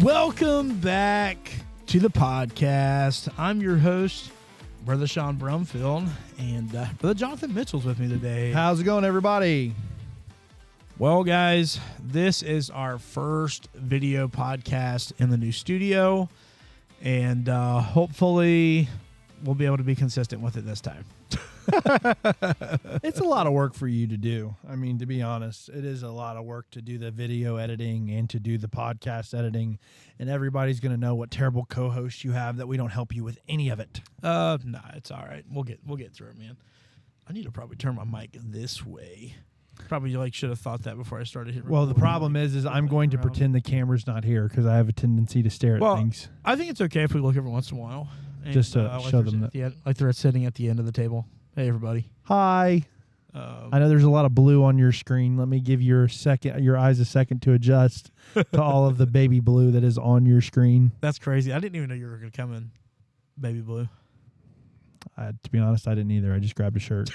Welcome back to the podcast. I'm your host, Brother Sean Brumfield, and Brother Jonathan Mitchell's with me today. How's it going, everybody? Well, guys, this is our first video podcast in the new studio, and hopefully we'll be able to be consistent with it this time. It's a lot of work for you to do. I mean, to be honest, it is a lot of work to do the video editing and to do the podcast editing, and everybody's going to know what terrible co-host you have that we don't help you with any of it. Nah, it's all right. We'll get through it, man. I need to probably turn my mic this way. Probably should have thought that before I started hitting. Well, the problem is I'm going to pretend the camera's not here because I have a tendency to stare at things. I think it's okay if we look every once in a while. And, just to show them that. Like they're sitting at the end of the table. Hey, everybody. Hi. I know there's a lot of blue on your screen. Let me give your eyes a second to adjust to all of the baby blue that is on your screen. That's crazy. I didn't even know you were going to come in baby blue. To be honest, I didn't either. I just grabbed a shirt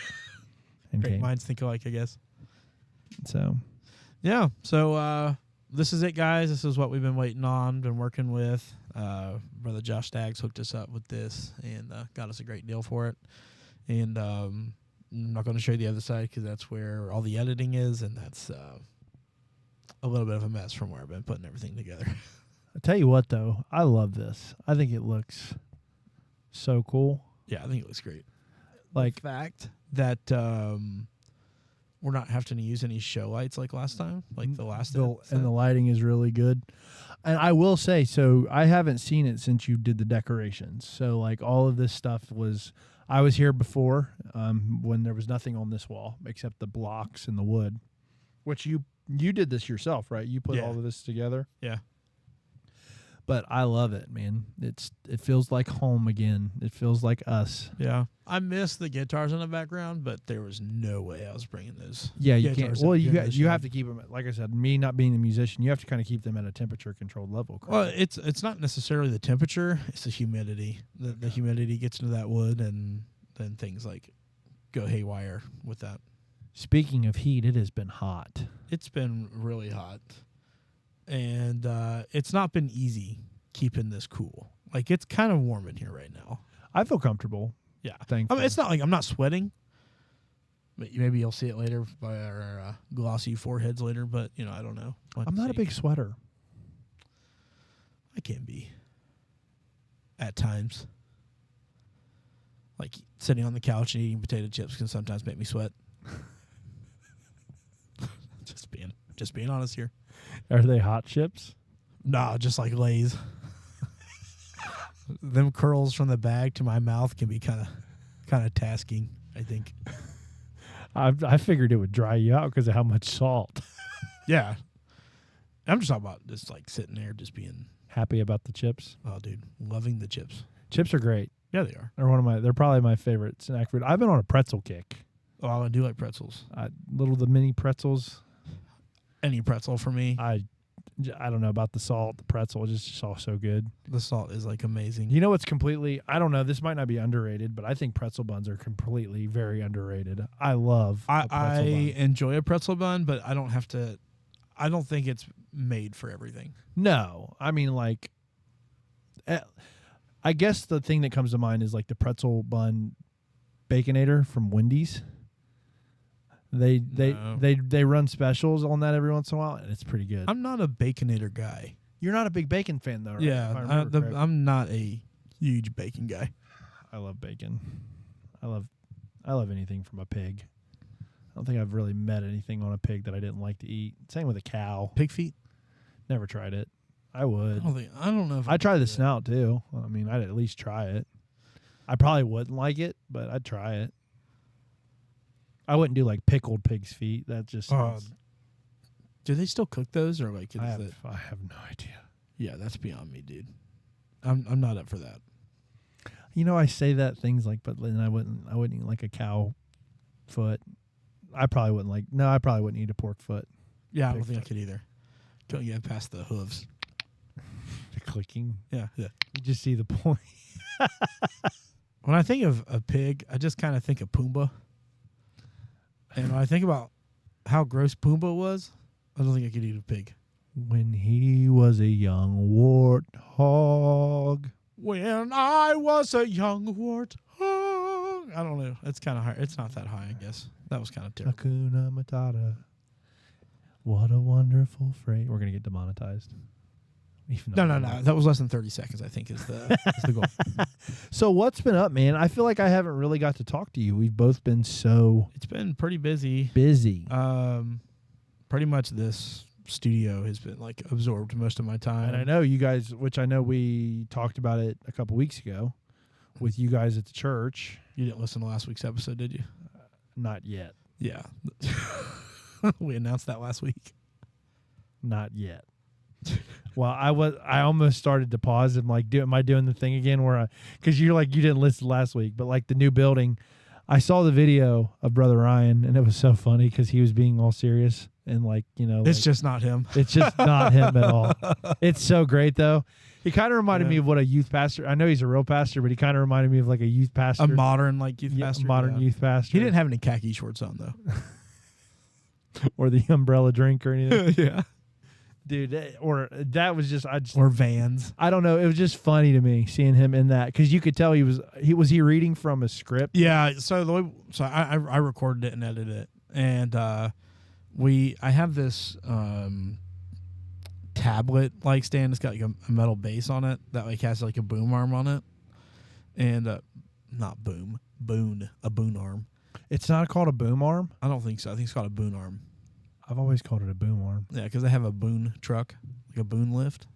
and Great came. minds think alike, I guess. So, yeah. So this is it, guys. This is what we've been waiting on, been working with. Brother Josh Staggs hooked us up with this and got us a great deal for it. And I'm not going to show you the other side because that's where all the editing is, and that's a little bit of a mess from where I've been putting everything together. I tell you what, though, I love this. I think it looks so cool. Yeah, I think it looks great. Like the fact that we're not having to use any show lights like last time, like the last and the lighting is really good. And I will say, so I haven't seen it since you did the decorations. So like all of this stuff I was here before when there was nothing on this wall except the blocks and the wood, which you did this yourself, right? You put all of this together. Yeah. But I love it, man. It feels like home again. It feels like us. Yeah. I miss the guitars in the background, but there was no way I was bringing those. Yeah, you can't. Well, you have to keep them, like I said, me not being a musician, you have to kind of keep them at a temperature-controlled level. Correct? Well, it's not necessarily the temperature. It's the humidity. The humidity gets into that wood, and then things go haywire with that. Speaking of heat, it has been hot. It's been really hot. And it's not been easy keeping this cool. It's kind of warm in here right now. I feel comfortable. Yeah. Thankfully. I mean, it's not like I'm not sweating. Maybe you'll see it later by our glossy foreheads later, but, I don't know. I'm not a big sweater. I can be. At times. Like sitting on the couch and eating potato chips can sometimes make me sweat. Just being honest here. Are they hot chips? Nah, just like Lay's. Them curls from the bag to my mouth can be kind of tasking, I think. I figured it would dry you out because of how much salt. Yeah. I'm just talking about just sitting there just being happy about the chips. Oh, dude, loving the chips. Chips are great. Yeah, they are. They're probably my favorite snack food. I've been on a pretzel kick. Oh, I do like pretzels. The mini pretzels. Any pretzel for me. I don't know about the salt. The pretzel is just all so good. The salt is amazing. You know what's completely, I don't know, this might not be underrated, but I think pretzel buns are completely very underrated. I love a pretzel bun. Enjoy a pretzel bun, but I don't think it's made for everything. No. I mean, I guess the thing that comes to mind is the pretzel bun Baconator from Wendy's. They run specials on that every once in a while, and it's pretty good. I'm not a Baconator guy. You're not a big bacon fan, though, right? Yeah, I'm not a huge bacon guy. I love bacon. I love anything from a pig. I don't think I've really met anything on a pig that I didn't like to eat. Same with a cow. Pig feet? Never tried it. I would. I don't know if I'd try the snout, too. I mean, I'd at least try it. I probably wouldn't like it, but I'd try it. I wouldn't do pickled pig's feet. That just do they still cook those or I have no idea. Yeah, that's beyond me, dude. I'm not up for that. I say that things but then I wouldn't eat a cow foot. I probably wouldn't eat a pork foot. Yeah, I don't think I could either. Don't get past the hooves. The clicking. Yeah. You just see the point. When I think of a pig, I just kind of think of Pumbaa. And when I think about how gross Pumbaa was, I don't think I could eat a pig. When he was a young warthog. When I was a young warthog. I don't know. It's kind of high. It's not that high, I guess. That was kind of terrible. Hakuna Matata. What a wonderful phrase. We're going to get demonetized. No. That was less than 30 seconds, I think, is the goal. So what's been up, man? I feel like I haven't really got to talk to you. We've both been so It's been pretty busy. Pretty much this studio has been like absorbed most of my time. And I know you guys, which I know we talked about it a couple weeks ago with you guys at the church. You didn't listen to last week's episode, did you? Not yet. Yeah. We announced that last week. Not yet. Well, I almost started to pause and like, am I doing the thing again where because you're like, you didn't listen last week, but like the new building, I saw the video of Brother Ryan and it was so funny because he was being all serious and like, it's just not him. It's just not him at all. It's so great though. He kind of reminded me of what a youth pastor. I know he's a real pastor, but he kind of reminded me of like a youth pastor, a modern like youth pastor, modern youth pastor. He didn't have any khaki shorts on though, or the umbrella drink or anything. Yeah. Dude, that was just or Vans. I don't know. It was just funny to me seeing him in that because you could tell he was reading from a script. Yeah. So I recorded it and edited it, and I have this tablet like stand. It's got like a metal base on it that like has like a boom arm on it, and not boon arm. It's not called a boom arm. I don't think so. I think it's called a boon arm. I've always called it a boom arm. Yeah, because they have a boon truck, like a boon lift,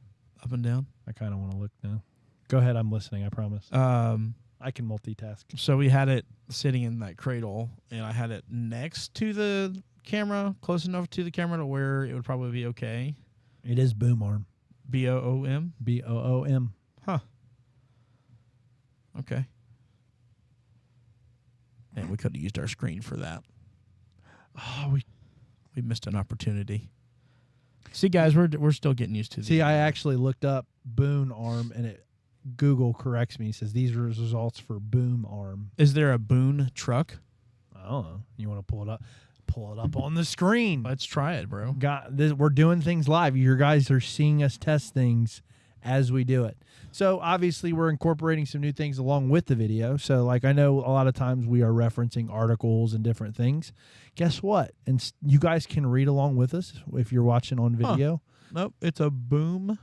up and down. I kind of want to look now. Go ahead, I'm listening. I promise. I can multitask. So we had it sitting in that cradle, and I had it next to the camera, close enough to the camera to where it would probably be okay. It is boom arm. BOOM. BOOM. Huh. Okay. And we could have used our screen for that. Oh, we missed an opportunity. See, guys, we're still getting used to. See, I actually looked up boom arm, and Google corrects me. It says these are results for boom arm. Is there a boon truck? I don't know. You want to pull it up? Pull it up on the screen. Let's try it, bro. We're doing things live. Your guys are seeing us test things as we do it. So obviously we're incorporating some new things along with the video. So like I know a lot of times we are referencing articles and different things. Guess what? And you guys can read along with us if you're watching on video. Nope, it's a boom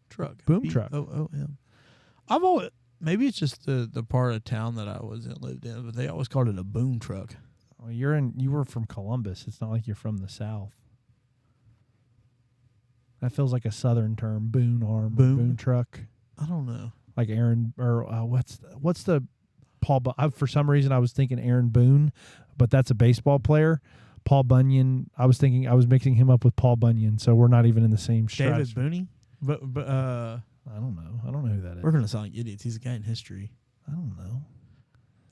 truck. Boom truck. BOOM. I've always, maybe it's just the part of town that I lived in, but they always called it a boom truck. Well, you were from Columbus. It's not like you're from the South. That feels like a Southern term. Boom arm. Boom truck. I don't know. Like Aaron or what's the Paul? For some reason I was thinking Aaron Boone, but that's a baseball player. Paul Bunyan. I was mixing him up with Paul Bunyan, so we're not even in the same stretch. David Booney. But I don't know. I don't know who that is. We're gonna sound like idiots. He's a guy in history. I don't know.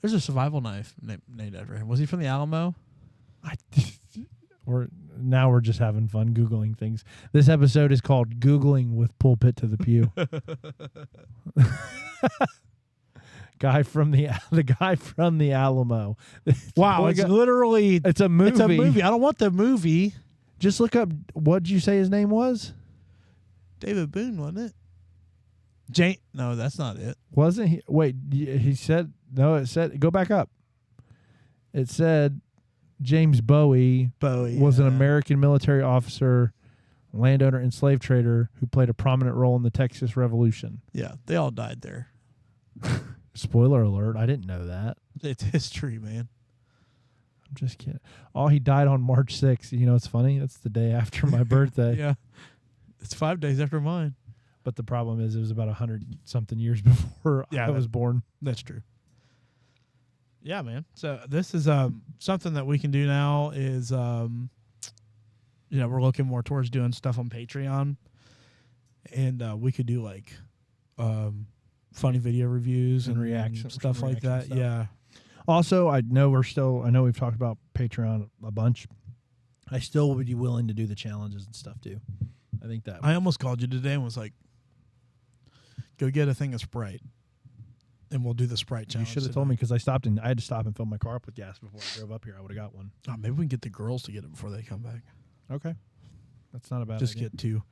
There's a survival knife named after him. Was he from the Alamo? We're just having fun Googling things. This episode is called Googling with Pulpit to the Pew. Guy from the Alamo. Wow, it's literally it's a movie. It's a movie. I don't want the movie. Just look up. What did you say his name was? David Boone, wasn't it? No, that's not it. Wasn't he? Wait, he said no. It said go back up. It said James Bowie was an American military officer, landowner, and slave trader who played a prominent role in the Texas Revolution. Yeah, they all died there. Spoiler alert, I didn't know that. It's history, man. I'm just kidding. Oh, he died on March 6th. You know, it's funny. That's the day after my birthday. Yeah. It's 5 days after mine. But the problem is it was about 100-something years before I was born. That's true. Yeah, man. So this is something that we can do now is, we're looking more towards doing stuff on Patreon. And we could do like funny video reviews and reactions, stuff like that. Stuff. Yeah. Also, I know we've talked about Patreon a bunch. I still would be willing to do the challenges and stuff too. I think that I almost called you today and was like, go get a thing of Sprite. And we'll do the Sprite challenge. You should have told me because I had to stop and fill my car up with gas before I drove up here. I would have got one. Oh, maybe we can get the girls to get it before they come back. Okay. That's not a bad Just idea. get two.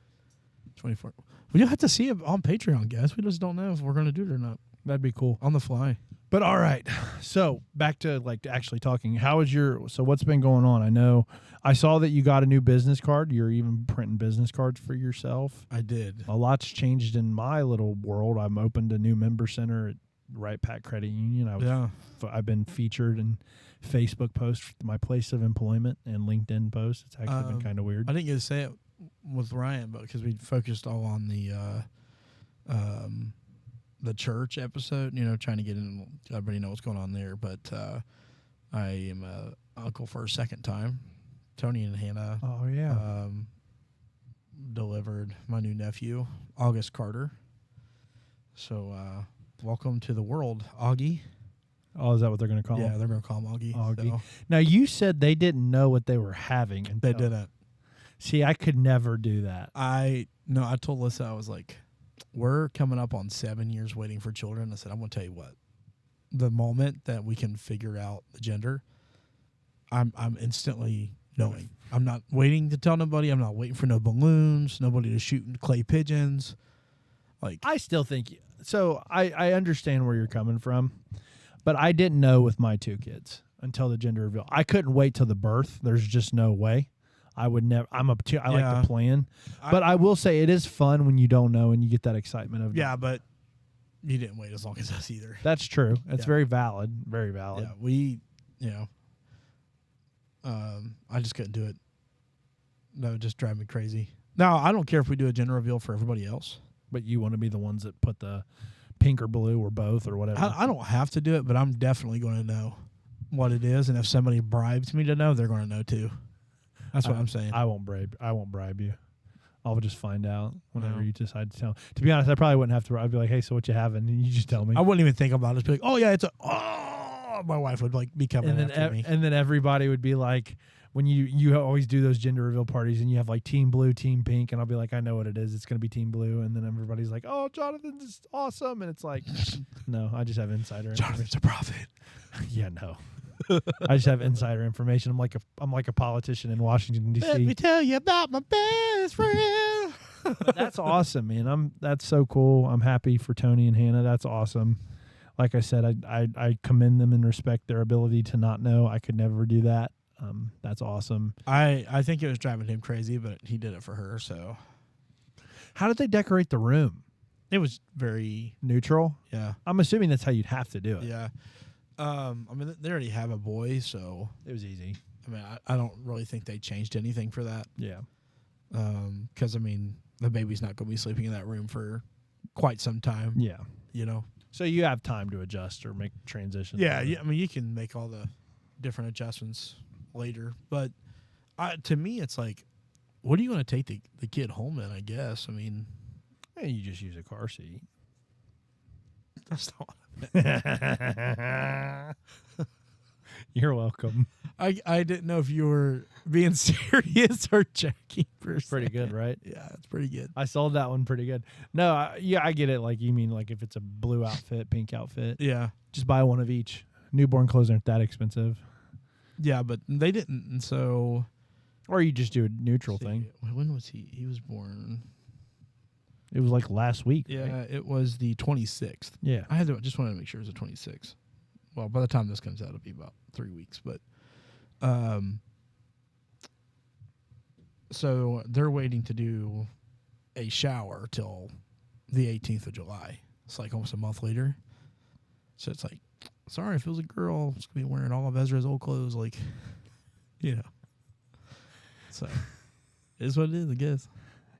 24th. We don't have to see it on Patreon, guys. We just don't know if we're going to do it or not. That'd be cool. On the fly. But all right. So back to actually talking. So what's been going on? I know I saw that you got a new business card. You're even printing business cards for yourself. I did. A lot's changed in my little world. I'm opened a new member center at Right Pack Credit Union. I've been featured in Facebook posts, my place of employment, and LinkedIn posts. It's actually been kind of weird. I didn't get to say it with Ryan, but because we focused all on the church episode, trying to get in, everybody know what's going on there. But I am a uncle for a second time. Tony and Hannah. Oh yeah. Delivered my new nephew, August Carter. So welcome to the world, Augie. Oh, is that what they're going to call him? Yeah, they're going to call him Augie. Augie. So. Now you said they didn't know what they were having. They didn't. See, I could never do that. I told Lisa, I was like, we're coming up on 7 years waiting for children. I said, I'm going to tell you what, the moment that we can figure out the gender, I'm instantly knowing. I'm not waiting to tell nobody. I'm not waiting for no balloons, nobody to shoot clay pigeons. Like, I still think so. I understand where you're coming from, but I didn't know with my two kids until the gender reveal. I couldn't wait till the birth. There's just no way. I would never. I like to plan, but I will say it is fun when you don't know and you get that excitement of. Yeah, but you didn't wait as long as us either. That's true. That's very valid. Very valid. Yeah, I just couldn't do it. That would just drive me crazy. Now, I don't care if we do a gender reveal for everybody else. But you want to be the ones that put the pink or blue or both or whatever. I don't have to do it, but I'm definitely going to know what it is. And if somebody bribes me to know, they're going to know too. That's what I'm saying. I won't bribe you. I'll just find out whenever you decide to tell. To be honest, I probably wouldn't have to. I'd be like, hey, so what you having? And you just tell me. I wouldn't even think about it. Just be like, oh, yeah, my wife would be coming after me. And then everybody would be like, when you always do those gender reveal parties and you have like team blue, team pink, and I'll be like, I know what it is. It's going to be team blue. And then everybody's like, oh, Jonathan's is awesome. And it's like, no, I just have insider information. Jonathan's a prophet. Yeah, no. I just have insider information. I'm like a politician in Washington, D.C. Let me tell you about my best friend. But that's awesome, man. That's so cool. I'm happy for Tony and Hannah. That's awesome. Like I said, I commend them and respect their ability to not know. I could never do that. That's awesome. I think it was driving him crazy, but he did it for her. So, how did they decorate the room? It was very neutral. Yeah, I'm assuming that's how you'd have to do it. Yeah. I mean, they already have a boy, so it was easy. I mean, I don't really think they changed anything for that. Yeah. Because I mean, the baby's not going to be sleeping in that room for quite some time. Yeah. So you have time to adjust or make transitions. Yeah. I mean, you can make all the different adjustments later, but to me, it's like, what are you going to take the kid home in? I guess. I mean, and you just use a car seat. That's not. You're welcome. I didn't know if you were being serious or joking. Pretty good, right? Yeah, it's pretty good. I sold that one pretty good. No, I get it. Like you mean like if it's a blue outfit, pink outfit. Yeah, just buy one of each. Newborn clothes aren't that expensive. Yeah, but they didn't, and so. Or you just do a neutral thing. When was he? He was born. It was like last week. Yeah, right? It was the 26th. Yeah. Just wanted to make sure it was the 26th. Well, by the time this comes out, it'll be about 3 weeks. But, so they're waiting to do a shower till the 18th of July. It's like almost a month later. So it's like, sorry, if it was a girl, it's going to be wearing all of Ezra's old clothes. Like, So, it is what it is, I guess.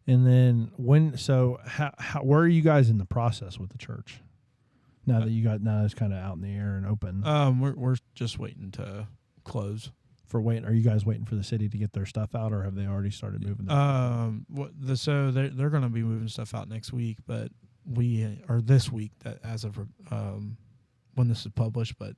And then how where are you guys in the process with the church? Now that it's kind of out in the air and open. We're just waiting to close. Are you guys waiting for the city to get their stuff out, or have they already started moving? So they're going to be moving stuff out next week, but we are this week that as of when this is published, but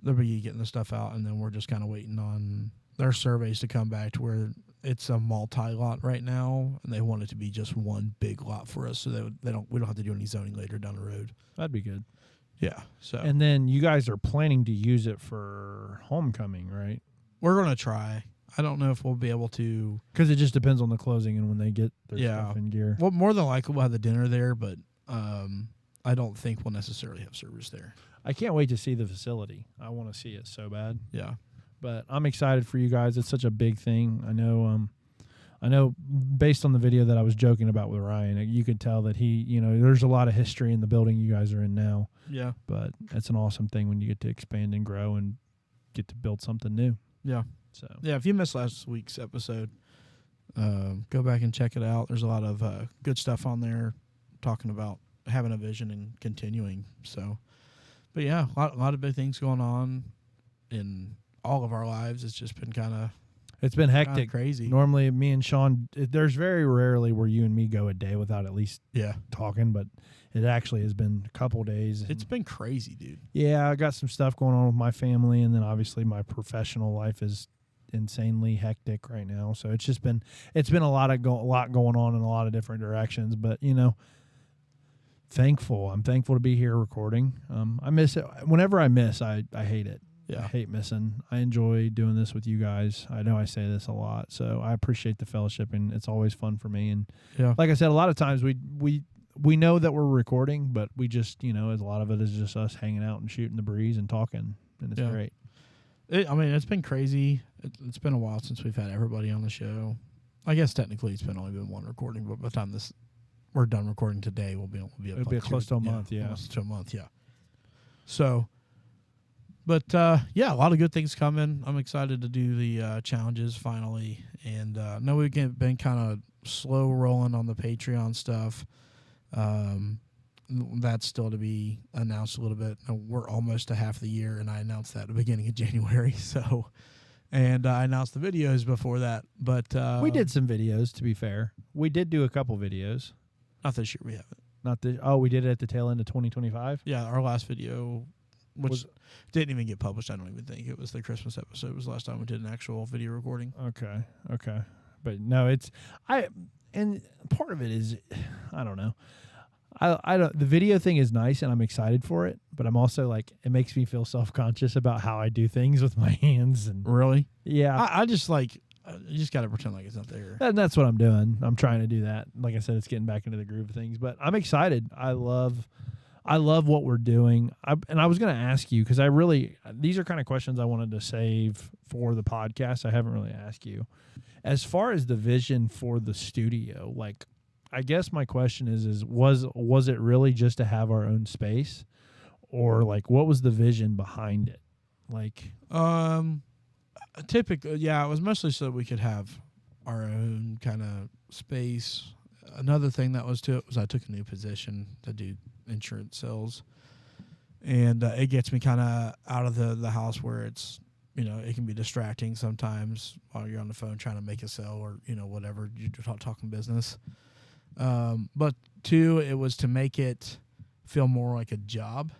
they'll be getting the stuff out, and then we're just kind of waiting on their surveys to come back to where it's a multi-lot right now, and they want it to be just one big lot for us, so we don't have to do any zoning later down the road. That'd be good. Yeah. So and then you guys are planning to use it for homecoming, right? We're gonna try. I don't know if we'll be able to. Because it just depends on the closing and when they get their Yeah. stuff in gear. Well, more than likely we'll have the dinner there, but I don't think we'll necessarily have service there. I can't wait to see the facility. I want to see it so bad. Yeah. But I'm excited for you guys. It's such a big thing. I know based on the video that I was joking about with Ryan, you could tell that there's a lot of history in the building you guys are in now. Yeah. But it's an awesome thing when you get to expand and grow and get to build something new. Yeah. So yeah, if you missed last week's episode, go back and check it out. There's a lot of good stuff on there talking about having a vision and continuing. So, but yeah, a lot of big things going on in all of our lives. It's just been it's been hectic, crazy. Normally, me and Sean, there's very rarely where you and me go a day without at least talking, but it actually has been a couple days. It's been crazy, dude. Yeah, I got some stuff going on with my family, and then obviously my professional life is insanely hectic right now. So it's been a lot going on in a lot of different directions. But I'm thankful to be here recording. I miss it. Whenever I miss, I hate it. Yeah. I hate missing. I enjoy doing this with you guys. I know I say this a lot, so I appreciate the fellowship, and it's always fun for me. And like I said, a lot of times we know that we're recording, but we just a lot of it is just us hanging out and shooting the breeze and talking, and it's great. It's been crazy. It's been a while since we've had everybody on the show. I guess technically it's only been one recording, but by the time we're done recording today, it'll be close to a month. Yeah, almost to a month. Yeah. So. But, a lot of good things coming. I'm excited to do the challenges finally. And I know we've been kind of slow rolling on the Patreon stuff. That's still to be announced a little bit. We're almost to half the year, and I announced that at the beginning of January. So, and I announced the videos before that. But we did some videos, to be fair. We did do a couple videos. Not this year, we haven't. We did it at the tail end of 2025? Yeah, our last video... Which didn't even get published, I don't even think. It was the Christmas episode. It was the last time we did an actual video recording. Okay. But no, and part of it is, I don't know. The video thing is nice, and I'm excited for it, but I'm also like, it makes me feel self-conscious about how I do things with my hands. And really? Yeah. I just you just got to pretend like it's not there. And that's what I'm doing. I'm trying to do that. Like I said, it's getting back into the groove of things, but I'm excited. I love what we're doing. And I was going to ask you, because these are kind of questions I wanted to save for the podcast. I haven't really asked you. As far as the vision for the studio, like, I guess my question is was it really just to have our own space? Or, like, what was the vision behind it? Like, typically, it was mostly so that we could have our own kind of space. Another thing that was to it was I took a new position to do insurance sales, and it gets me kind of out of the house where it's it can be distracting sometimes while you're on the phone trying to make a sale or whatever you're talking business. But two, it was to make it feel more like a job,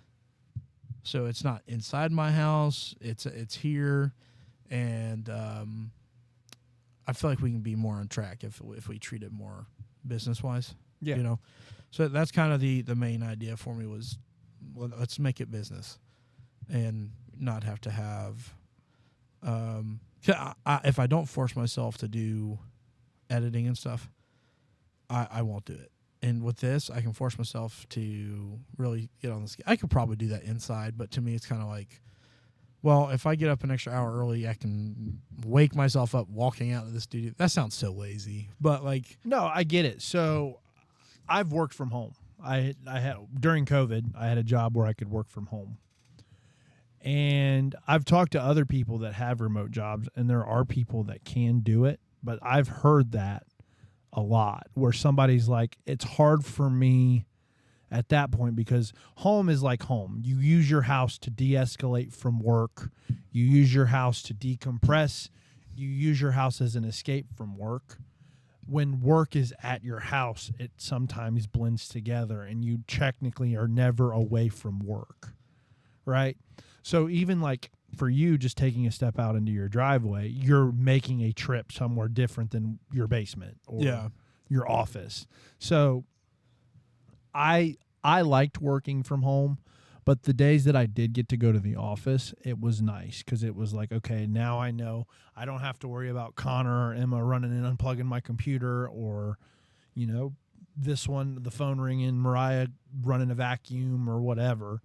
so it's not inside my house, it's here, and I feel like we can be more on track if we treat it more business wise. So that's kind of the main idea for me was, let's make it business and not have to have if I don't force myself to do editing and stuff, I won't do it. And with this, I can force myself to really get on the scale. I could probably do that inside, but to me it's kind of like, well, if I get up an extra hour early, I can wake myself up walking out of the studio. That sounds so lazy, but like, no, I get it. So I've worked from home. I had during COVID, I had a job where I could work from home. And I've talked to other people that have remote jobs, and there are people that can do it, but I've heard that a lot where somebody's like, it's hard for me at that point because home is like home. You use your house to de-escalate from work. You use your house to decompress. You use your house as an escape from work. When work is at your house, it sometimes blends together, and you technically are never away from work, right? So even like for you just taking a step out into your driveway, you're making a trip somewhere different than your basement or your office. So I liked working from home, But the days that I did get to go to the office, it was nice because it was like, okay, now I know I don't have to worry about Connor or Emma running and unplugging my computer, or, this one, the phone ringing, Mariah running a vacuum or whatever.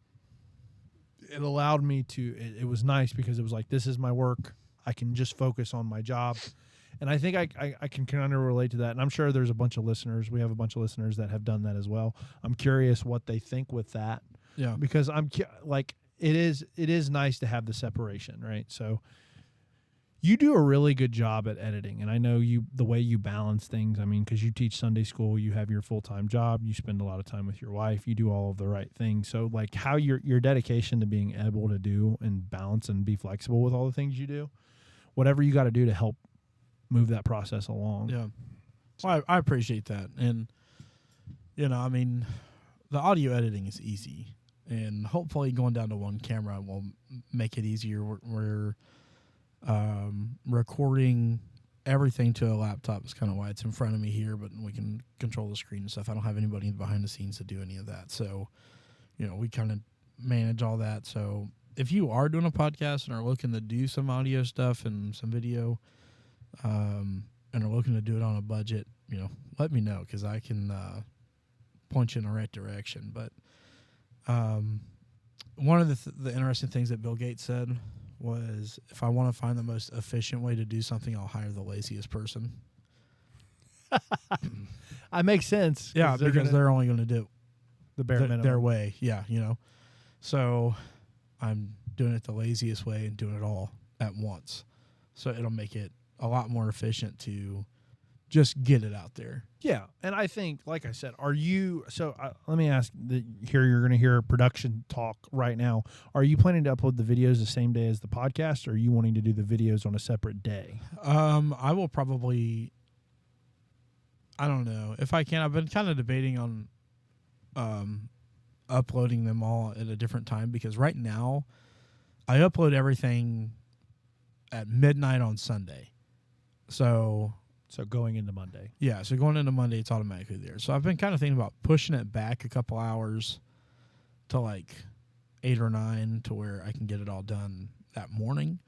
It allowed me to, it was nice because it was like, this is my work. I can just focus on my job. And I think I can kind of relate to that. And I'm sure there's a bunch of listeners. We have a bunch of listeners that have done that as well. I'm curious what they think with that. Yeah. Because it is nice to have the separation, right? So you do a really good job at editing. And I know the way you balance things, I mean, because you teach Sunday school, you have your full-time job, you spend a lot of time with your wife, you do all of the right things. So like how your dedication to being able to do and balance and be flexible with all the things you do, whatever you got to do to help move that process along. Yeah. Well, I appreciate that. And, I mean, the audio editing is easy. And hopefully going down to one camera will make it easier. We're recording everything to a laptop. Is kind of why it's in front of me here, but we can control the screen and stuff. I don't have anybody behind the scenes to do any of that. So, we kind of manage all that. So if you are doing a podcast and are looking to do some audio stuff and some video, and are looking to do it on a budget, let me know because I can point you in the right direction. But one of the interesting things that Bill Gates said was, if I want to find the most efficient way to do something, I'll hire the laziest person. That makes sense. Yeah, because they're only going to do the bare minimum. Their way. Yeah, So I'm doing it the laziest way and doing it all at once. So it'll make it a lot more efficient to just get it out there. Yeah, and I think, like I said, let me ask, here you're going to hear production talk right now. Are you planning to upload the videos the same day as the podcast, or are you wanting to do the videos on a separate day? I will probably, I don't know. If I can, I've been kind of debating on uploading them all at a different time, because right now I upload everything at midnight on Sunday. So going into Monday. Yeah, so going into Monday, it's automatically there. So I've been kind of thinking about pushing it back a couple hours to like 8 or 9 to where I can get it all done that morning.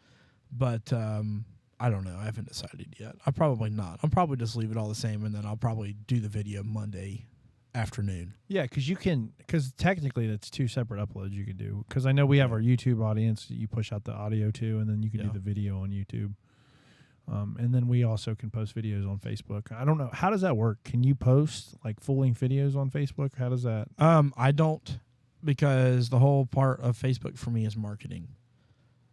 But I don't know. I haven't decided yet. I'll probably not. I'll probably just leave it all the same, and then I'll probably do the video Monday afternoon. Yeah, because technically that's 2 separate uploads you can do. Because I know we have our YouTube audience that you push out the audio to, and then you can do the video on YouTube. And then we also can post videos on Facebook. I don't know. How does that work? Can you post like full-length videos on Facebook? How does that? I don't, because the whole part of Facebook for me is marketing.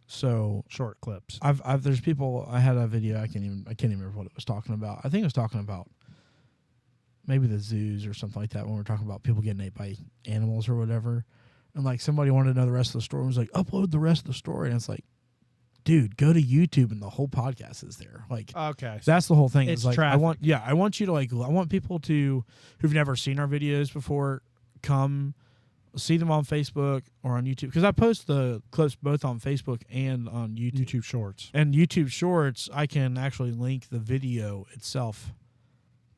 So short clips. There's people. I had a video. I can't even remember what it was talking about. I think it was talking about maybe the zoos or something like that, when we were talking about people getting ate by animals or whatever. And like somebody wanted to know the rest of the story. It was like, upload the rest of the story. And it's like, dude, go to YouTube and the whole podcast is there. Like, okay, that's the whole thing. It's like, traffic. I want you to I want people who've never seen our videos before, come see them on Facebook or on YouTube, because I post the clips both on Facebook and on YouTube. YouTube Shorts. And YouTube Shorts, I can actually link the video itself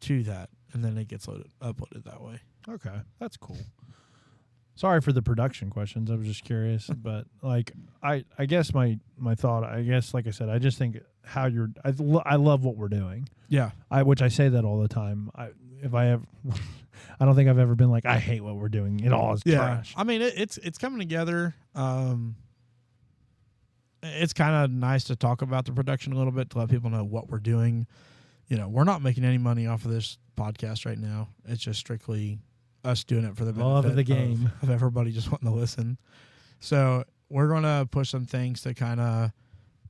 to that, and then it gets uploaded that way. Okay, that's cool. Sorry for the production questions. I was just curious, but like I guess my thought, like I said, I just think I love what we're doing. Yeah. Which I say that all the time. I don't think I've ever been like, I hate what we're doing. It all is trash. I mean, it's coming together. It's kind of nice to talk about the production a little bit, to let people know what we're doing. We're not making any money off of this podcast right now. It's just strictly us doing it for the benefit love of the game of everybody just wanting to listen. So we're going to push some things to kind of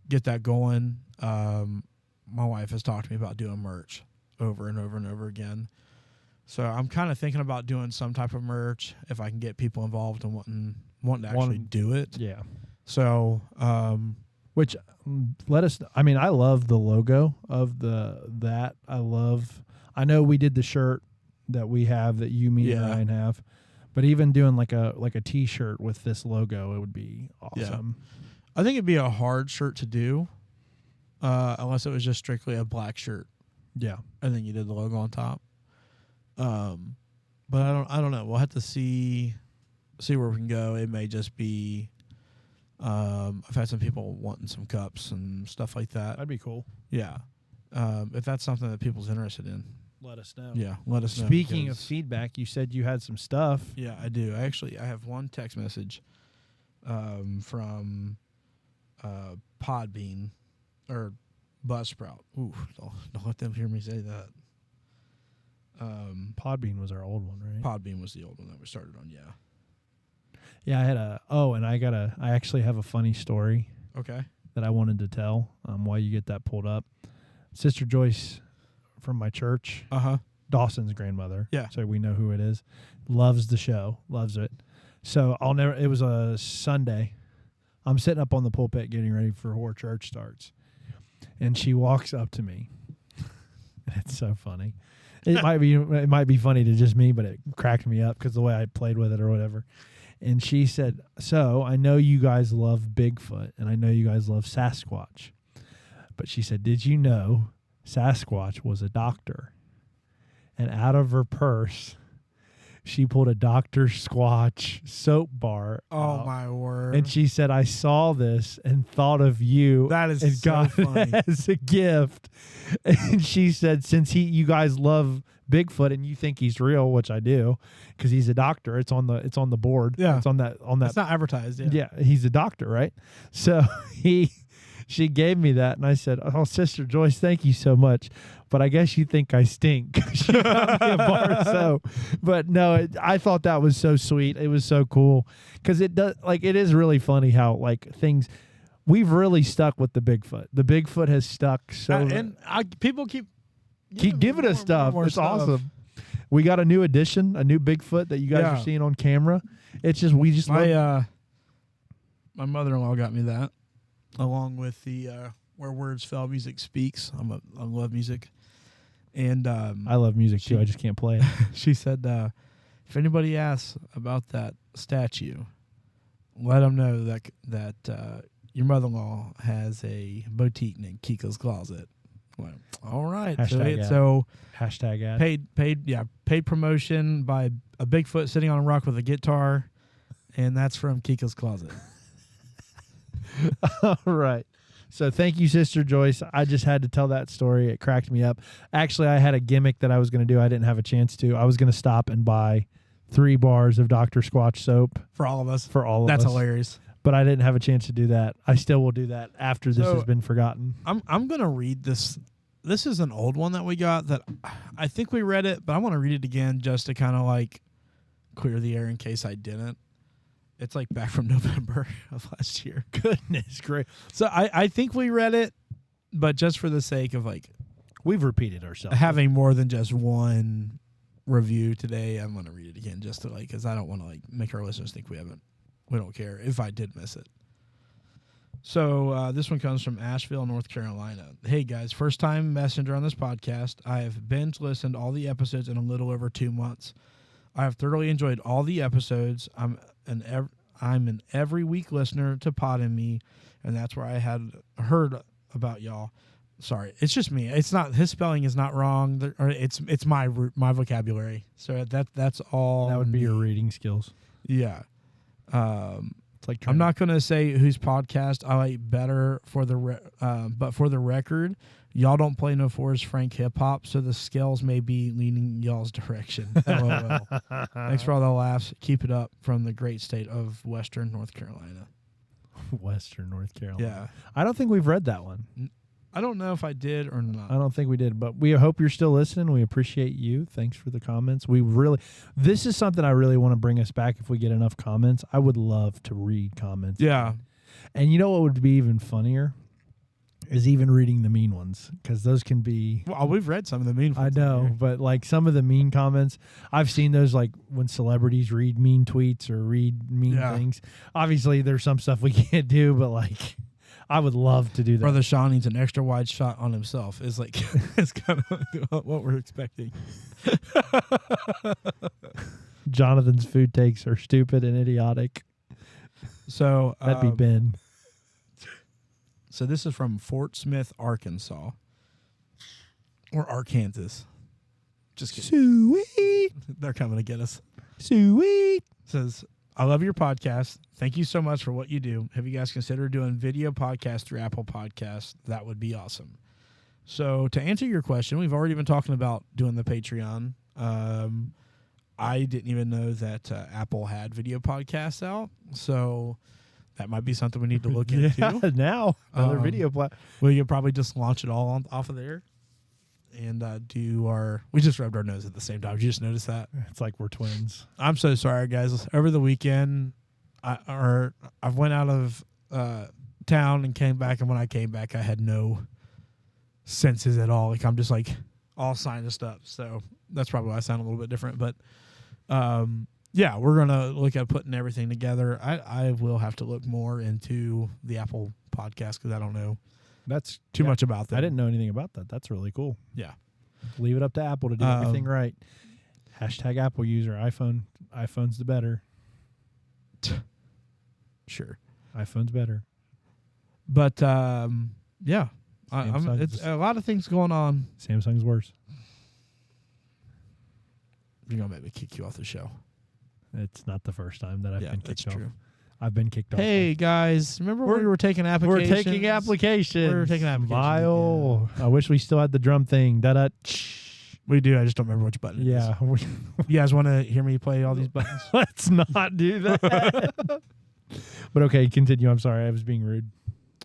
get that going. My wife has talked to me about doing merch over and over and over again. So I'm kind of thinking about doing some type of merch if I can get people involved and wanting to actually do it. Yeah. So, which I love the logo of that. I know we did the shirt that we have, that you, me, and Ryan have, but even doing like a T-shirt with this logo, it would be awesome. Yeah. I think it'd be a hard shirt to do, unless it was just strictly a black shirt. Yeah, and then you did the logo on top. But I don't know. We'll have to see see where we can go. It may just be. I've had some people wanting some cups and stuff like that. That'd be cool. Yeah. If that's something that people's interested in, Let us know. yeah, let us know. Speaking of because- feedback, you said you had some stuff. yeah, I do. I have one text message from Podbean or Buzzsprout. Ooh, don't let them hear me say that. Podbean was our old one, right? Podbean was the old one that we started on. Yeah. Yeah, I had I actually have a funny story Okay. that I wanted to tell while you get that pulled up. Sister Joyce from my church, Dawson's grandmother. Yeah. So we know who it is. Loves the show, loves it. So it was a Sunday. I'm sitting up on the pulpit getting ready for where church starts. And she walks up to me. It's so funny. It might be funny to just me, but it cracked me up because the way I played with it or whatever. And she said, "So I know you guys love Bigfoot, and I know you guys love Sasquatch." But she said, "Did you know Sasquatch was a doctor?" And out of her purse, she pulled a Dr. Squatch soap bar. Oh, out. my word. And she said, "I saw this and thought of you." That is and so got funny. it as a gift. And she said, "Since you guys love Bigfoot and you think he's real," which I do, because he's a doctor. It's on the board. Yeah. It's on that. It's not advertised. Yeah. Yeah, he's a doctor, right? So she gave me that, and I said, "Oh, Sister Joyce, thank you so much. But I guess you think I stink." She got me a bar of soap. But no, I thought that was so sweet. It was so cool because it is really funny how things. We've really stuck with the Bigfoot. The Bigfoot has stuck so. People keep giving us stuff. more It's stuff. awesome. We got a new addition, a new Bigfoot that you guys are seeing on camera. It's just love. My mother-in-law got me that, along with the Where Words Fell, Music Speaks. I love music, and I love music too. I just can't play it. she said, if anybody asks about that statue, let them know that your mother-in-law has a boutique named Kiko's Closet. Well, all right. Hashtag ad. Paid promotion by a Bigfoot sitting on a rock with a guitar, and that's from Kiko's Closet. All right. So thank you, Sister Joyce. I just had to tell that story. It cracked me up. Actually, I had a gimmick that I was going to do. I didn't have a chance to. I was going to stop and buy 3 bars of Dr. Squatch soap. For all of us. That's hilarious. But I didn't have a chance to do that. I still will do that after this has been forgotten. I'm going to read this. This is an old one that we got that I think we read it, but I want to read it again just to kind of clear the air in case I didn't. It's back from November of last year. Goodness great. So I think we read it, but just for the sake of we've repeated ourselves. Having more than just one review today, I'm going to read it again just to because I don't want to make our listeners think we don't care if I did miss it. So this one comes from Asheville, North Carolina. Hey guys, first time messenger on this podcast. I have binge listened all the episodes in a little over 2 months. I have thoroughly enjoyed all the episodes. I'm an every week listener to Pod and Me, and that's where I had heard about y'all. Sorry, it's just me. It's not his spelling is not wrong. It's my vocabulary. So that's all. That would be your reading skills. Yeah. It's I'm not going to say whose podcast I like better but for the record, y'all don't play no Forrest Frank hip hop, so the scales may be leaning y'all's direction. LOL. Thanks for all the laughs. Keep it up from the great state of Western North Carolina. Western North Carolina. Yeah. I don't think we've read that one. I don't know if I did or not. I don't think we did, but we hope you're still listening. We appreciate you. Thanks for the comments. This is something I really want to bring us back if we get enough comments. I would love to read comments. Yeah. And you know what would be even funnier is even reading the mean ones, because those can be. Well, we've read some of the mean ones. I know, but some of the mean comments, I've seen those when celebrities read mean tweets or read mean things. Obviously, there's some stuff we can't do, but I would love to do that. Brother Sean needs an extra wide shot on himself. Is it's kind of what we're expecting. Jonathan's food takes are stupid and idiotic. So that'd be Ben. So this is from Fort Smith, Arkansas, or Arkansas. Just kidding. Sweet. They're coming to get us. Sweet. Says, I love your podcast. Thank you so much for what you do. Have you guys considered doing video podcasts through Apple Podcasts? That would be awesome. So to answer your question, we've already been talking about doing the Patreon. I didn't even know that Apple had video podcasts out. So that might be something we need to look into. Now, another video We could probably just launch it all off of there and we just rubbed our nose at the same time. Did you just notice that? It's like we're twins. I'm so sorry, guys. Over the weekend, I went out of town and came back, and when I came back, I had no senses at all. Like I'm just like all sinused up. So that's probably why I sound a little bit different. But yeah, we're gonna look at putting everything together. I will have to look more into the Apple podcast because I don't know That's too much about that. I didn't know anything about that. That's really cool. Yeah. Leave it up to Apple to do everything right. Hashtag Apple user. iPhone's the better. Sure. iPhone's better. But yeah, it's a lot of things going on. Samsung's worse. You're gonna make me kick you off the show. It's not the first time that I've been kicked off. True. I've been kicked off. Hey guys, remember when we were taking applications? We're taking applications. We're taking applications. Vile. Yeah. I wish we still had the drum thing. Da-da. We do. I just don't remember which button it is. You guys want to hear me play all these buttons? Let's not do that. But okay, continue. I'm sorry. I was being rude.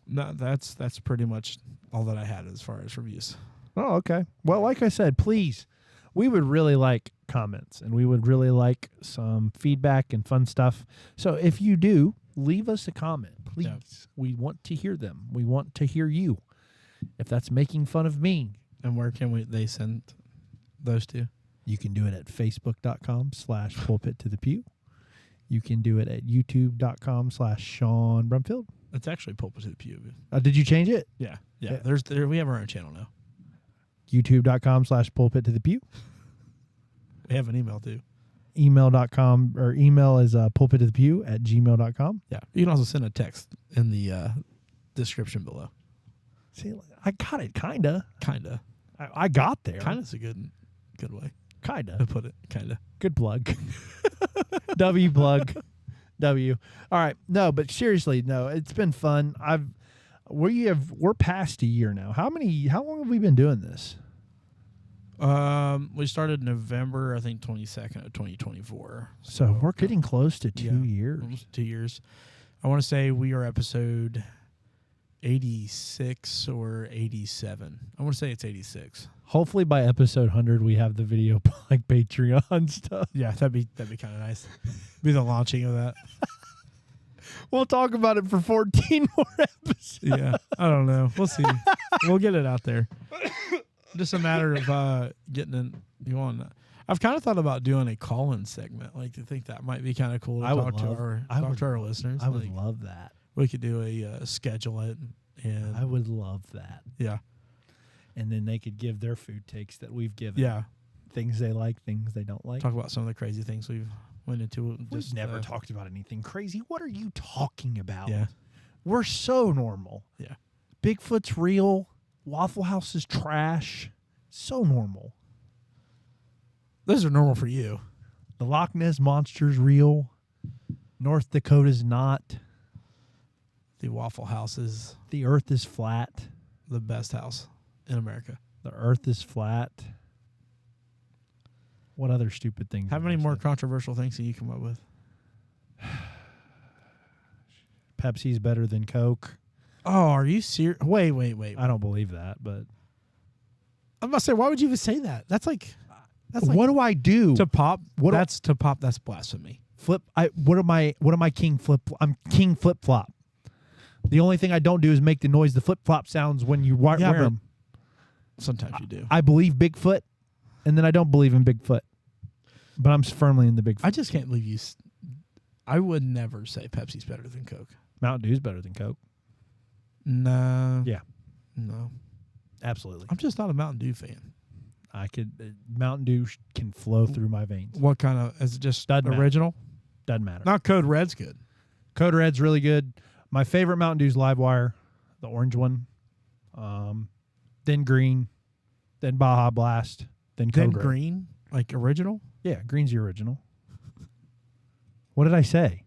No, that's pretty much all that I had as far as reviews. Oh, okay. Well, like I said, please, we would really like comments and we would really like some feedback and fun stuff. So if you do, leave us a comment, please. Yeah. We want to hear them. We want to hear you. If that's making fun of me. And where can they send those to? You can do it at facebook.com/pulpit to the pew. You can do it at youtube.com/Sean Brumfield. It's actually Pulpit to the Pew. Did you change it? Yeah. We have our own channel now. youtube.com/pulpit to the pew. We have an email too. Email.com or email is pulpit to the pew @gmail.com. Yeah. You can also send a text in the description below. See, I got it. Kinda. I got there. Kinda's a good way. Kinda. To put it. Kinda. Good plug. W plug. W. All right. No, but seriously, no, it's been fun. We're past a year now. How long have we been doing this? We started November, I think 22nd of 2024. So we're getting close to 2 years. Almost 2 years. I want to say we are episode 86 or 87. I want to say it's 86. Hopefully by episode 100 we have the video like Patreon stuff. Yeah, that'd be kind of nice. Be the launching of that. We'll talk about it for 14 more episodes. Yeah, I don't know. We'll see. We'll get it out there. Just a matter of getting it on. I've kind of thought about doing a call-in segment. Like, I think that might be kind of cool to talk to our listeners. I would love that. We could do a schedule it, and I would love that. Yeah, and then they could give their food takes that we've given. Yeah, things they like, things they don't like. Talk about some of the crazy things we've went into. We've never talked about anything crazy. What are you talking about? Yeah, we're so normal. Yeah, Bigfoot's real. Waffle House is trash. So normal. Those are normal for you. The Loch Ness Monster's real. North Dakota's not. The Waffle House is... The Earth is flat. The best house in America. The Earth is flat. What other stupid things? How many more controversial things can you come up with? Pepsi's better than Coke. Oh, are you serious? Wait. I don't believe that, but... I'm about to say, why would you even say that? That's like... what do I do? To pop? That's blasphemy. What am I king flip? I'm king flip flop. The only thing I don't do is make the noise the flip flop sounds when you wear them. Sometimes you do. I believe Bigfoot, and then I don't believe in Bigfoot. But I'm firmly in the Bigfoot. I just can't believe you. I would never say Pepsi's better than Coke. Mountain Dew's better than Coke. No. Yeah. No. Absolutely. I'm just not a Mountain Dew fan. Mountain Dew can flow through my veins. What kind of, is it just Doesn't original? Doesn't matter. Not Code Red's good. Code Red's really good. My favorite Mountain Dew's Livewire, the orange one. Then green, then Baja Blast, then Code Red. Green, like original? Yeah, green's the original. What did I say?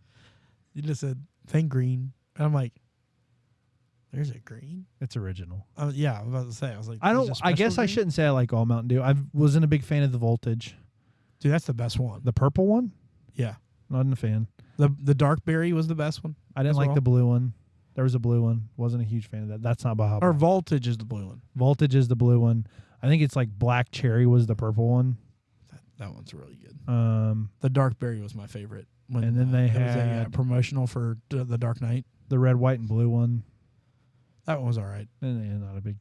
You just said thing green. And I'm like, there's a green? It's original. Yeah, I was about to say. I was like, I guess I shouldn't say I like all Mountain Dew. I wasn't a big fan of the Voltage. Dude, that's the best one. The purple one? Yeah. Not a fan. The dark berry was the best one. I didn't like the blue one. There was a blue one. Wasn't a huge fan of that. That's not Baja Blast. Or Voltage is the blue one. Voltage is the blue one. I think it's like black cherry was the purple one. That one's really good. The dark berry was my favorite. And then they had had a promotional for the Dark Knight. The red, white, and blue one. That one was all right. Not a big.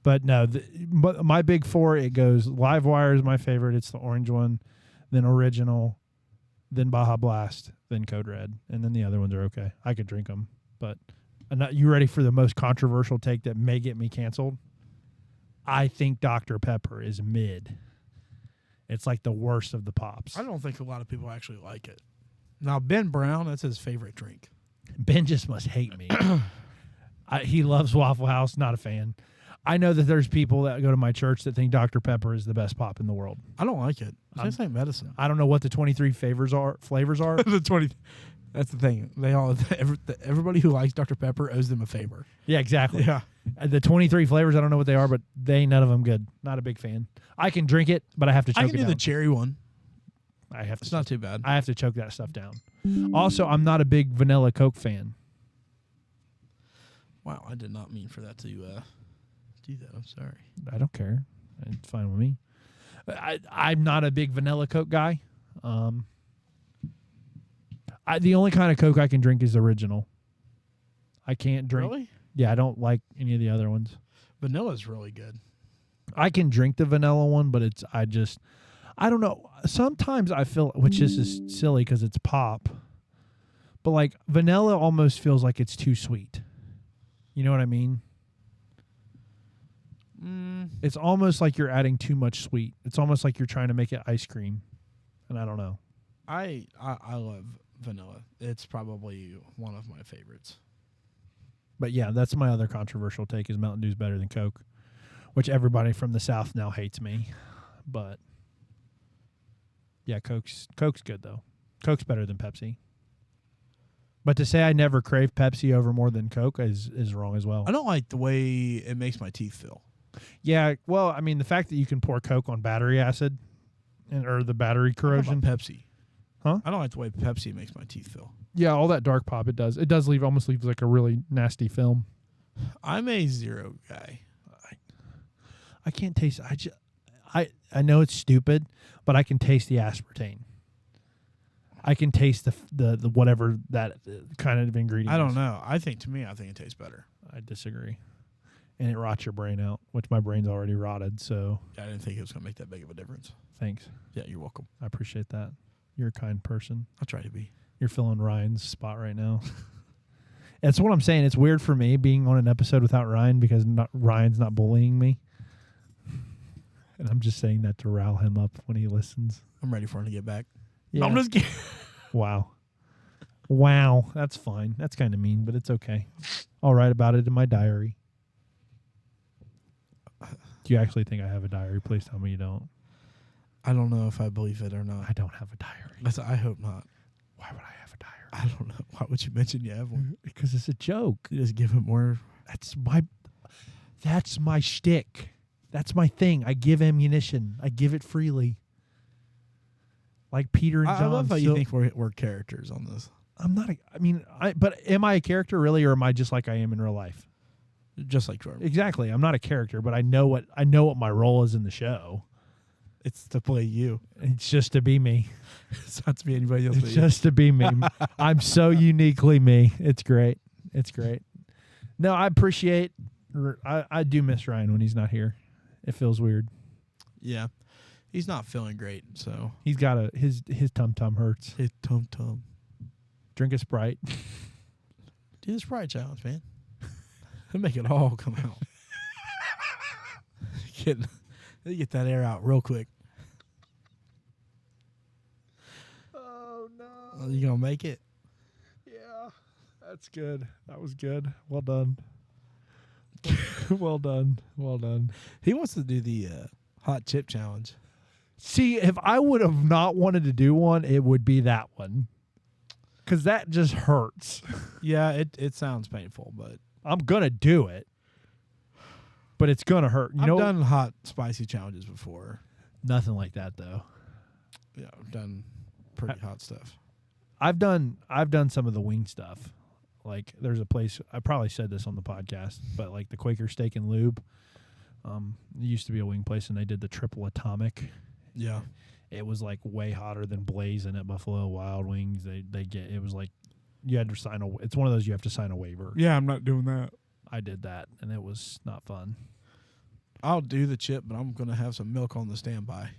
But no, but my big four, it goes Live Wire is my favorite. It's the orange one, then Original, then Baja Blast, then Code Red, and then the other ones are okay. I could drink them, but you ready for the most controversial take that may get me canceled? I think Dr. Pepper is mid. It's like the worst of the pops. I don't think a lot of people actually like it. Now, Ben Brown, that's his favorite drink. Ben just must hate me. He loves Waffle House, not a fan. I know that there's people that go to my church that think Dr. Pepper is the best pop in the world. I don't like it. It tastes like medicine. I don't know what the 23 flavors are. The 20. That's the thing. Everybody who likes Dr. Pepper owes them a favor. Yeah, exactly. Yeah. The 23 flavors, I don't know what they are, but none of them good. Not a big fan. I can drink it, but I have to choke it down. I can do the cherry one. It's not too bad. I have to choke that stuff down. Also, I'm not a big vanilla Coke fan. Wow, I did not mean for that to do that. I'm sorry. I don't care. It's fine with me. I'm not a big vanilla Coke guy. The only kind of Coke I can drink is original. I can't drink. Really? Yeah, I don't like any of the other ones. Vanilla's really good. I can drink the vanilla one, but I don't know. Sometimes I feel, which this is silly because it's pop, but like vanilla almost feels like it's too sweet. You know what I mean? It's almost like you're adding too much sweet. It's almost like you're trying to make it ice cream, and I don't know. I love vanilla. It's probably one of my favorites. But yeah, that's my other controversial take is Mountain Dew's better than Coke, which everybody from the South now hates me. But yeah, Coke's good though. Coke's better than Pepsi. But to say I never crave Pepsi over more than Coke is wrong as well. I don't like the way it makes my teeth feel. Yeah, well, I mean the fact that you can pour Coke on battery acid or the battery corrosion. Pepsi. Huh? I don't like the way Pepsi makes my teeth feel. Yeah, all that dark pop it does. It does almost leaves like a really nasty film. I'm a zero guy. I can't taste. I know it's stupid, but I can taste the aspartame. I can taste the whatever that kind of ingredient. I don't know. I think it tastes better. I disagree, and it rots your brain out, which my brain's already rotted. So I didn't think it was going to make that big of a difference. Thanks. Yeah, you're welcome. I appreciate that. You're a kind person. I'll try to be. You're filling Ryan's spot right now. That's what I'm saying. It's weird for me being on an episode without Ryan because Ryan's not bullying me. And I'm just saying that to rile him up when he listens. I'm ready for him to get back. Yeah. No, I'm just kidding. Wow. That's fine. That's kind of mean, but it's okay. I'll write about it in my diary. Do you actually think I have a diary? Please tell me you don't. I don't know if I believe it or not. I don't have a diary. I hope not. Why would I have a diary? I don't know. Why would you mention you have one? Because it's a joke. You just give it more. That's my shtick. That's my thing. I give ammunition. I give it freely. Like Peter and John. I love how you think we're characters on this. I'm not. But am I a character really, or am I just like I am in real life? Just like Jordan. Exactly. I'm not a character, but I know what my role is in the show. It's to play you. It's just to be me. It's not to be anybody else. It's just to be me. I'm so uniquely me. It's great. It's great. No, I appreciate. I do miss Ryan when he's not here. It feels weird. Yeah, he's not feeling great. So he's got his tum tum hurts. His tum tum. Drink a Sprite. Do the Sprite challenge, man. He'll make it all come out. Get that air out real quick. Oh no! Are you gonna make it? Yeah, that's good. That was good. Well done. Well done. Well done. He wants to do the hot chip challenge. See, if I would have not wanted to do one, it would be that one. because that just hurts. Yeah, it sounds painful, but I'm gonna do it, but it's gonna hurt. I've done hot, spicy challenges before. Nothing like that though. Yeah, I've done pretty hot stuff. I've done some of the wing stuff. Like there's a place, I probably said this on the podcast, but like the Quaker Steak and Lube, it used to be a wing place, and they did the triple atomic. Yeah, it was like way hotter than Blazing at Buffalo Wild Wings. It was like you had to sign it's one of those you have to sign a waiver. Yeah, I'm not doing that. I did that, and it was not fun. I'll do the chip, but I'm gonna have some milk on the standby.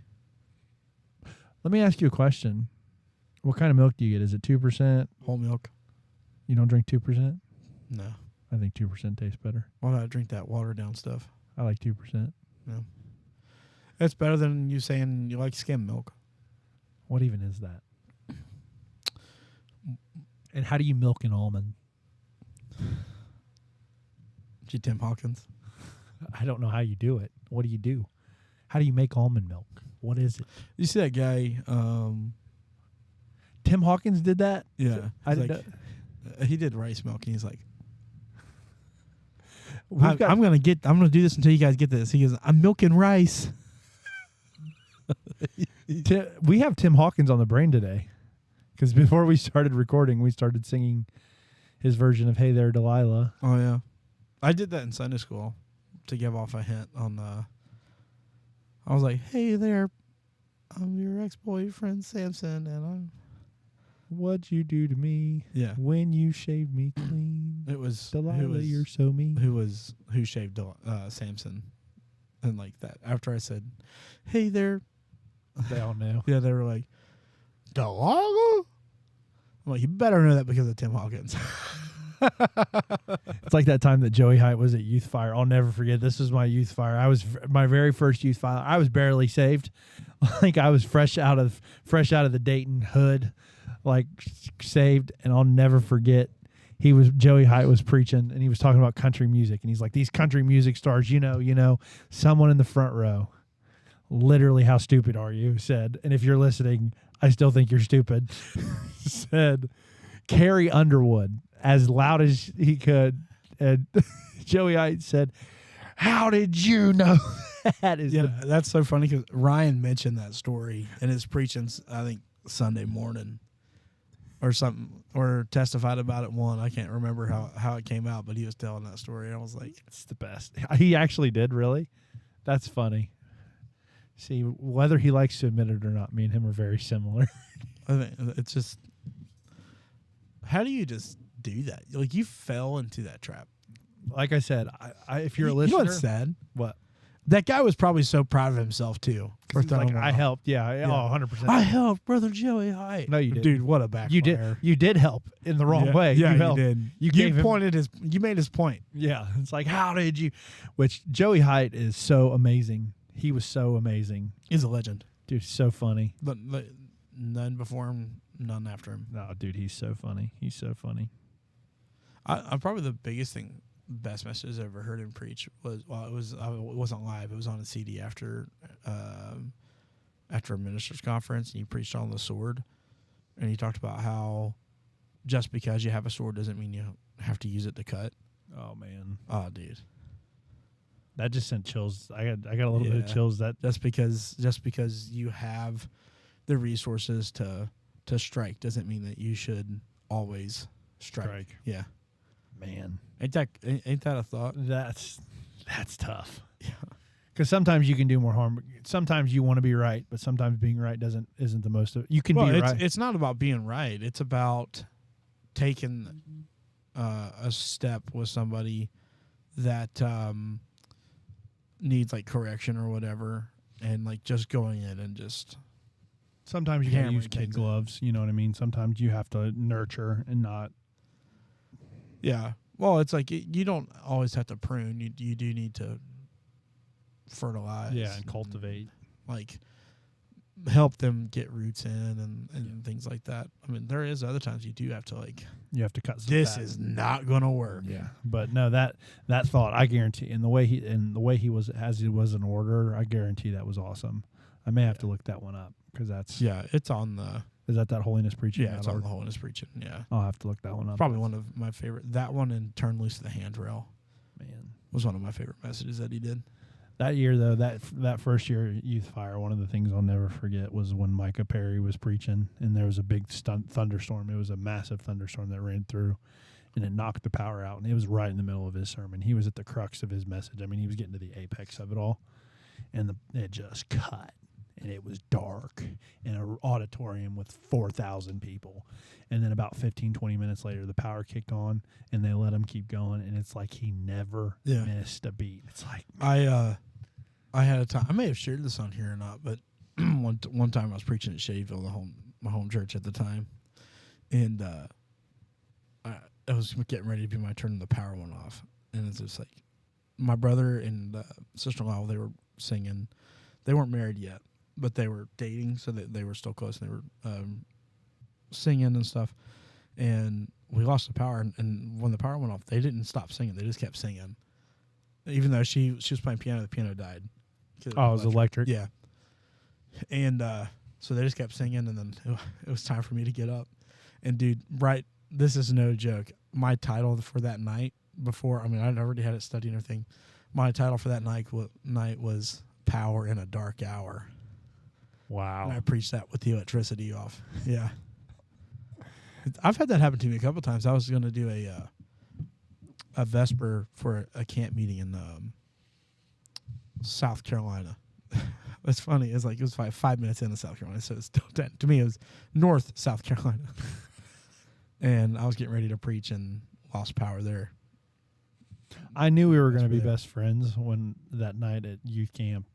Let me ask you a question. What kind of milk do you get? Is it 2%? Whole milk? You don't drink 2%? No. I think 2% tastes better. Why not drink that watered down stuff? I like 2%. No. It's better than you saying you like skim milk. What even is that? And how do you milk an almond? Gee, Tim Hawkins. I don't know how you do it. What do you do? How do you make almond milk? What is it? You see that guy? Tim Hawkins did that? Yeah. I didn't know. He did rice milk, and he's like, I'm gonna do this until you guys get this. He goes, I'm milking rice. We have Tim Hawkins on the brain today, because before we started recording, we started singing his version of "Hey There, Delilah." Oh yeah, I did that in Sunday school to give off a hint on. I was like, "Hey there, I'm your ex-boyfriend Samson, and I'm." What'd you do to me? Yeah, when you shaved me clean. It was Delilah, you're so mean. Who shaved Samson, and like that. After I said, "Hey there," they all knew. Yeah, they were like, Delilah? I'm like, you better know that because of Tim Hawkins. It's like that time that Joey Height was at Youth Fire. I'll never forget. This was my Youth Fire. I was my very first Youth Fire. I was barely saved. Like I was fresh out of the Dayton hood, like saved. And I'll never forget. Joey Height was preaching, and he was talking about country music, and he's like, these country music stars, someone in the front row. Literally, how stupid are you? Said, and if you're listening, I still think you're stupid. Said, Carrie Underwood, as loud as he could. And Joey Height said, how did you know that? That's so funny because Ryan mentioned that story in his preaching, I think, Sunday morning or something, or testified about it one. I can't remember how it came out, but he was telling that story. And I was like, it's the best. He actually did, really? That's funny. See, whether he likes to admit it or not, me and him are very similar. I think it's just, how do you just do that? Like, you fell into that trap. Like I said, if you're a listener, you know what's sad? What? That guy was probably so proud of himself too. Like, I helped. Yeah. Oh, 100%. I helped brother Joey Height. No, you didn't. Dude, what a backfire. You did help in the wrong way. Yeah, you did. You made his point. Yeah. It's like, how did you? Which Joey Height is so amazing. He was so amazing. He's a legend. Dude, so funny. But none before him, none after him. No, dude, he's so funny. He's so funny. I'm probably the best message I ever heard him preach was, it wasn't live. It was on a CD after a minister's conference, and he preached on the sword. And he talked about how just because you have a sword doesn't mean you have to use it to cut. Oh, man. Oh, dude. That just sent chills. I got a little bit of chills. That just because you have the resources to strike doesn't mean that you should always strike. Yeah, man, ain't that a thought? That's tough. Yeah, because sometimes you can do more harm. Sometimes you want to be right, but sometimes being right isn't the most of it. You can be right. It's not about being right. It's about taking a step with somebody that needs like correction or whatever, and like just going in and just. Sometimes you can't use kid gloves. You know what I mean? Sometimes you have to nurture and not. Yeah. Well, it's like you don't always have to prune. You do need to fertilize. Yeah, and cultivate. Like help them get roots in and things like that. I mean, there is other times you do have to like. You have to cut some This fat. is not going to work. Yeah, but no, that thought, I guarantee, and the way he was as he was an order, I guarantee that was awesome. I may have to look that one up because that's it's on the Is that holiness preaching? Yeah, it's on the holiness preaching. Yeah, I'll have to look that one up. probably one of my favorite. That one and Turn Loose the Handrail Man, was one of my favorite messages that he did. that year though, that first year at Youth Fire, one of the things I'll never forget was when Micah Perry was preaching, and there was a big thunderstorm. It was a massive thunderstorm that ran through, and it knocked the power out. And it was right in the middle of his sermon. He was at the crux of his message. I mean, he was getting to the apex of it all, and it just cut. And it was dark in an auditorium with 4,000 people. And then about 15, 20 minutes later, the power kicked on, and they let him keep going. And it's like he never missed a beat. It's like, I had a time. I may have shared this on here or not, but one time I was preaching at Shadeville, my home church at the time, and I was getting ready to be my turn, and the power went off. And it's just like my brother and sister-in-law, they were singing. They weren't married yet, but they were dating, so they were still close. And they were singing and stuff. And we lost the power. And when the power went off, they didn't stop singing. They just kept singing. Even though she was playing piano, the piano died. oh, it was electric. Yeah. And so they just kept singing, and then it was time for me to get up. And, dude, this is no joke. My title for that night before, I mean, I'd already had it studied and everything. My title for that night was Power in a Dark Hour. Wow. And I preached that with the electricity off. Yeah. I've had that happen to me a couple times. I was going to do a Vesper for a camp meeting in South Carolina. It's funny. It's like it was 5 minutes into South Carolina, so it's still 10. To me, it was North South Carolina. And I was getting ready to preach and lost power there. I knew we were going to be best friends when that night at youth camp,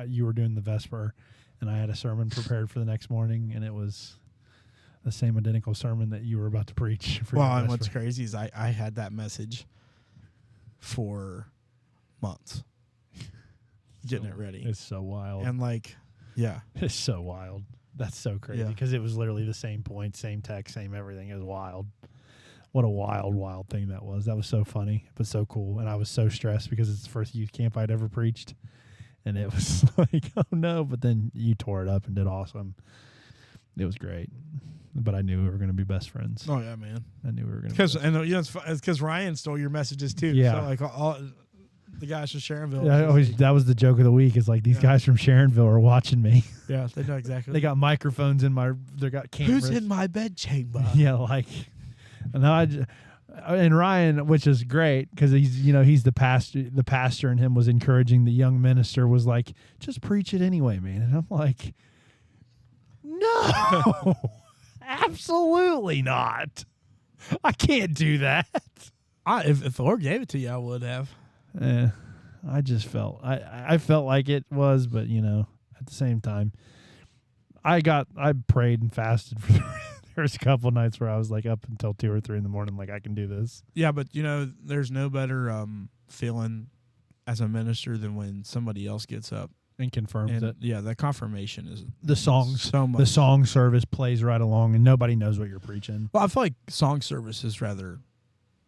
you were doing the Vesper, and I had a sermon prepared for the next morning, and it was the same identical sermon that you were about to preach. And what's crazy is I had that message for months, getting it ready. It's so wild. And yeah. It's so wild. That's so crazy because it was literally the same point, same text, same everything. It was wild. What a wild, wild thing that was. That was so funny, but so cool. And I was so stressed because it's the first youth camp I'd ever preached. And it was like, oh no. But then you tore it up and did awesome. It was great. But I knew we were going to be best friends. Oh, yeah, man. I knew we were going to be. And it's because Ryan stole your messages too. Yeah. So all the guys from Sharonville. Yeah, that was the joke of the week. Is like these guys from Sharonville are watching me. Yeah, they know exactly. They got microphones in they got cameras. Who's in my bed chamber? Yeah, like, and Ryan, which is great because he's the pastor. The pastor in him was encouraging the young minister. Was like, just preach it anyway, man. And I'm like, no, absolutely not. I can't do that. If the Lord gave it to you, I would have. I just felt I felt like it was, but at the same time, I prayed and fasted for. There was a couple nights where I was like up until 2 or 3 in the morning, like I can do this. Yeah, but there's no better feeling as a minister than when somebody else gets up and confirms it. Yeah, that confirmation is the songs. So much. The song service plays right along, and nobody knows what you're preaching. Well, I feel like song service is rather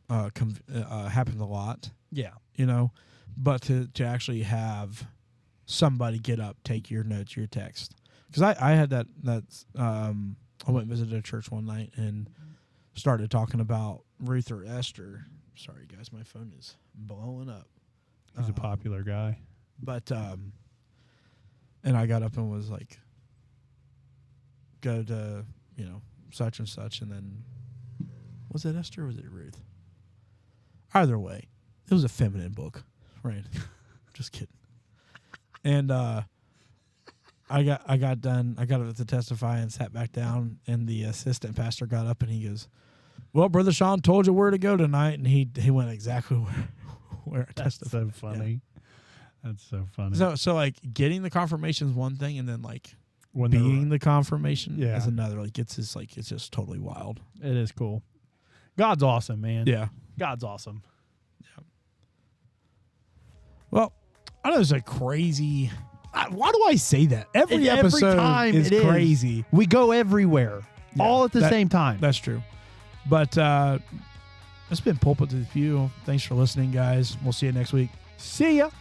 happens a lot. Yeah, but to actually have somebody get up, take your notes, your text, because I had that. I went and visited a church one night and started talking about Ruth or Esther. Sorry, guys, my phone is blowing up. He's a popular guy. But, and I got up and was like, go to, such and such. And then, was it Esther or was it Ruth? Either way, it was a feminine book, right? Just kidding. And, I got done. I got up to testify and sat back down, and the assistant pastor got up and he goes, "Well, Brother Sean told you where to go tonight," and he went exactly where I testified. So funny. Yeah. That's so funny. So like getting the confirmation is one thing, and then like being the confirmation is another. Like it's just totally wild. It is cool. God's awesome, man. Yeah, God's awesome. Yeah. Well, I know it's a crazy. Why do I say that? Every episode time is crazy. We go everywhere, all at the same time. That's true. But it's been Pulpit with you. Thanks for listening, guys. We'll see you next week. See ya.